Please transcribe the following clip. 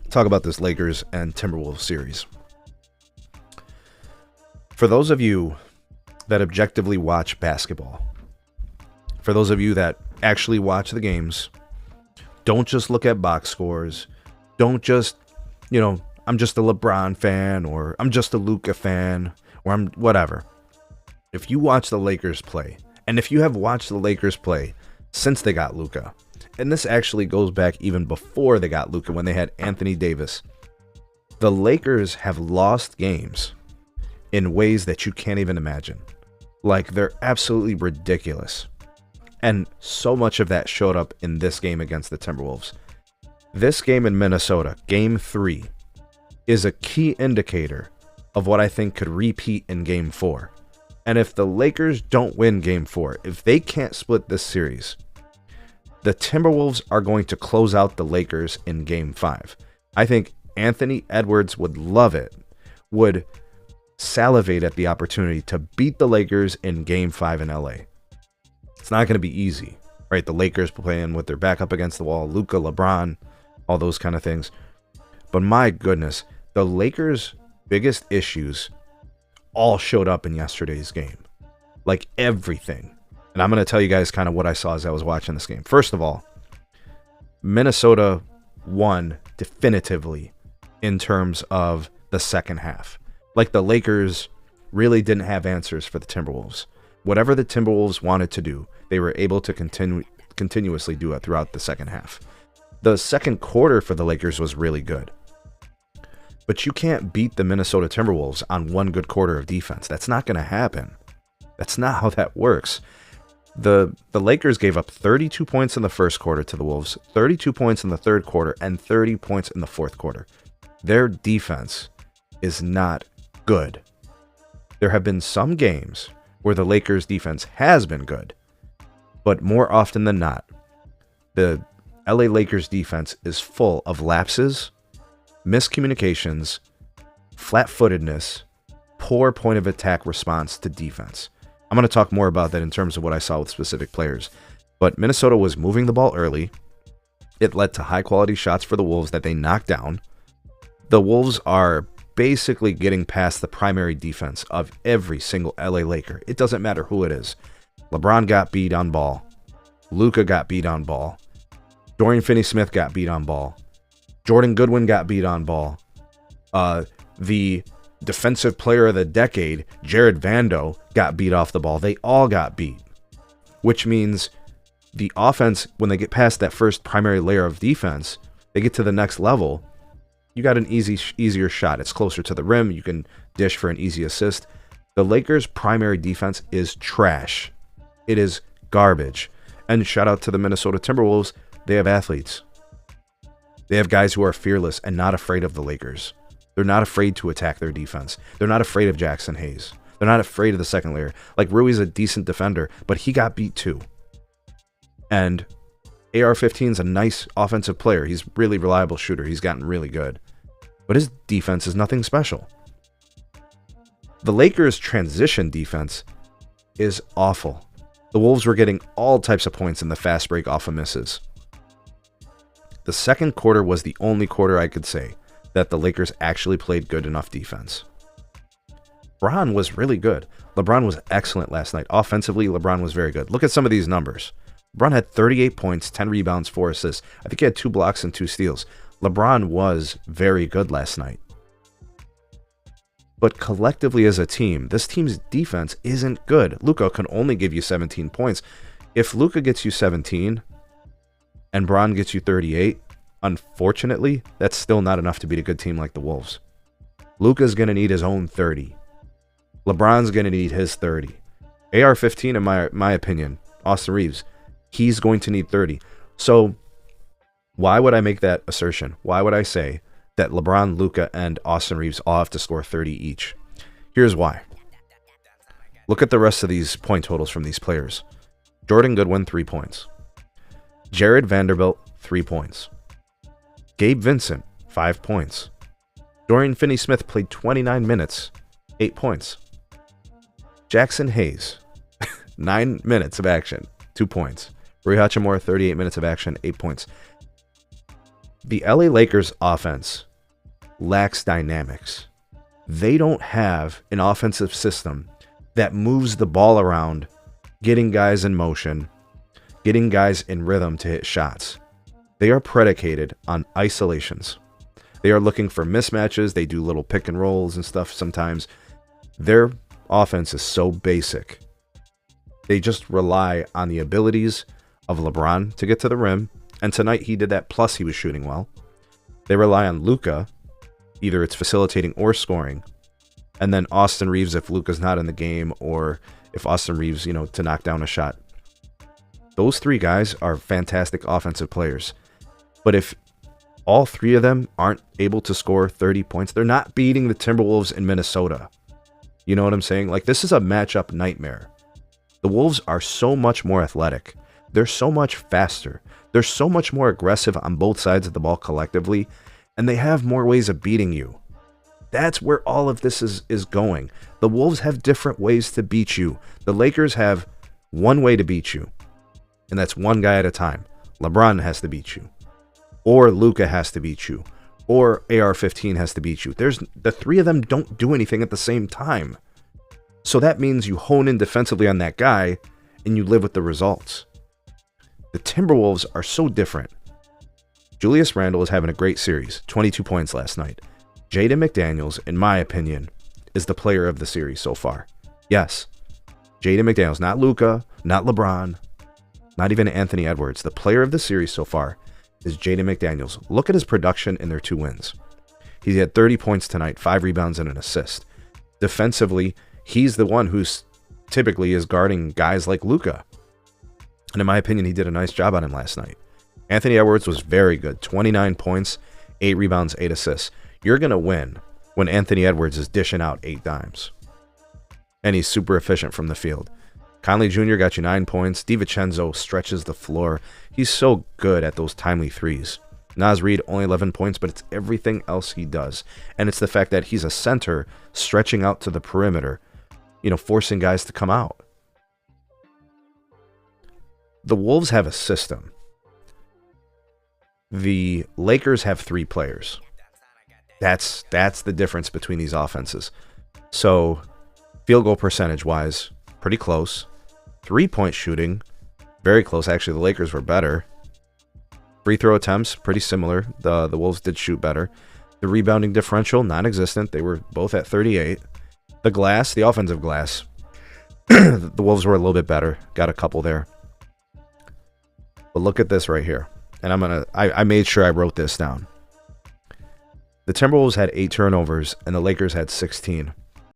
talk about this Lakers and Timberwolves series. For those of you that objectively watch basketball, for those of you that actually watch the games, don't just look at box scores. Don't just, I'm just a LeBron fan, or I'm just a Luka fan, or I'm whatever. If you watch the Lakers play, and if you have watched the Lakers play since they got Luka, and this actually goes back even before they got Luka when they had Anthony Davis, the Lakers have lost games in ways that you can't even imagine. Like, they're absolutely ridiculous. And so much of that showed up in this game against the Timberwolves. This game in Minnesota, Game 3, is a key indicator of what I think could repeat in Game 4. And if the Lakers don't win Game 4, if they can't split this series, the Timberwolves are going to close out the Lakers in Game 5. I think Anthony Edwards would love it, would salivate at the opportunity to beat the Lakers in Game 5 in LA. It's not going to be easy, right? The Lakers playing with their back up against the wall, Luka, LeBron, all those kind of things. But my goodness, the Lakers' biggest issues all showed up in yesterday's game. Like, everything. And I'm going to tell you guys kind of what I saw as I was watching this game. First of all, Minnesota won definitively in terms of the second half. Like, the Lakers really didn't have answers for the Timberwolves. Whatever the Timberwolves wanted to do, they were able to continuously do it throughout the second half. The second quarter for the Lakers was really good. But you can't beat the Minnesota Timberwolves on one good quarter of defense. That's not going to happen. That's not how that works. The Lakers gave up 32 points in the first quarter to the Wolves, 32 points in the third quarter, and 30 points in the fourth quarter. Their defense is not good. There have been some games where the Lakers defense has been good, but more often than not, the LA Lakers defense is full of lapses, miscommunications, flat-footedness, poor point of attack response to defense. I'm going to talk more about that in terms of what I saw with specific players, but Minnesota was moving the ball early. It led to high-quality shots for the Wolves that they knocked down. The Wolves are basically getting past the primary defense of every single LA Laker. It doesn't matter who it is. LeBron got beat on ball. Luka got beat on ball. Dorian Finney-Smith got beat on ball. Jordan Goodwin got beat on ball. The defensive player of the decade, Jared Vando, got beat off the ball. They all got beat. Which means the offense, when they get past that first primary layer of defense, they get to the next level. You got an easier shot. It's closer to the rim. You can dish for an easy assist. The Lakers' primary defense is trash. It is garbage. And shout out to the Minnesota Timberwolves. They have athletes. They have guys who are fearless and not afraid of the Lakers. They're not afraid to attack their defense. They're not afraid of Jackson Hayes. They're not afraid of the second layer. Like, Rui's a decent defender, but he got beat too. And AR-15 is a nice offensive player. He's a really reliable shooter. He's gotten really good. But his defense is nothing special. The Lakers' transition defense is awful. The Wolves were getting all types of points in the fast break off of misses. The second quarter was the only quarter I could say that the Lakers actually played good enough defense. LeBron was really good. LeBron was excellent last night. Offensively, LeBron was very good. Look at some of these numbers. LeBron had 38 points, 10 rebounds, 4 assists. I think he had 2 blocks and 2 steals. LeBron was very good last night. But collectively as a team, this team's defense isn't good. Luka can only give you 17 points. If Luka gets you 17 and Bron gets you 38, unfortunately, that's still not enough to beat a good team like the Wolves. Luka's going to need his own 30. LeBron's going to need his 30. AR-15, in my opinion, Austin Reeves, he's going to need 30. So why would I make that assertion? Why would I say that LeBron, Luka, and Austin Reeves all have to score 30 each? Here's why. Look at the rest of these point totals from these players. Jordan Goodwin, 3 points. Jared Vanderbilt, 3 points. Gabe Vincent, 5 points. Dorian Finney-Smith played 29 minutes, 8 points. Jackson Hayes, 9 minutes of action, 2 points. Rui Hachimura, 38 minutes of action, 8 points. The LA Lakers offense lacks dynamics. They don't have an offensive system that moves the ball around, getting guys in motion, getting guys in rhythm to hit shots. They are predicated on isolations. They are looking for mismatches. They do little pick and rolls and stuff sometimes. Their offense is so basic. They just rely on the abilities of LeBron to get to the rim. And tonight he did that, plus he was shooting well. They rely on Luka. Either it's facilitating or scoring. And then Austin Reeves if Luka's not in the game, or if Austin Reeves, to knock down a shot. Those three guys are fantastic offensive players. But if all three of them aren't able to score 30 points, they're not beating the Timberwolves in Minnesota. You know what I'm saying? Like, this is a matchup nightmare. The Wolves are so much more athletic. They're so much faster. They're so much more aggressive on both sides of the ball collectively, and they have more ways of beating you. That's where all of this is going. The Wolves have different ways to beat you. The Lakers have one way to beat you, and that's one guy at a time. LeBron has to beat you, or Luka has to beat you, or AR-15 has to beat you. The three of them don't do anything at the same time. So that means you hone in defensively on that guy, and you live with the results. The Timberwolves are so different. Julius Randle is having a great series, 22 points last night. Jaden McDaniels, in my opinion, is the player of the series so far. Yes, Jaden McDaniels, not Luka, not LeBron, not even Anthony Edwards. The player of the series so far is Jaden McDaniels. Look at his production in their 2 wins. He had 30 points tonight, 5 rebounds and an assist. Defensively, he's the one who's typically is guarding guys like Luka. And in my opinion, he did a nice job on him last night. Anthony Edwards was very good. 29 points, 8 rebounds, 8 assists. You're going to win when Anthony Edwards is dishing out 8 dimes. And he's super efficient from the field. Conley Jr. got you 9 points. DiVincenzo stretches the floor. He's so good at those timely threes. Naz Reid, only 11 points, but it's everything else he does. And it's the fact that he's a center stretching out to the perimeter, forcing guys to come out. The Wolves have a system. The Lakers have 3 players. That's the difference between these offenses. So, field goal percentage-wise, pretty close. 3-point shooting, very close. Actually, the Lakers were better. Free throw attempts, pretty similar. The Wolves did shoot better. The rebounding differential, non-existent. They were both at 38. The glass, the offensive glass, the Wolves were a little bit better. Got a couple there. But look at this right here. And I made sure I wrote this down. The Timberwolves had 8 turnovers, and the Lakers had 16.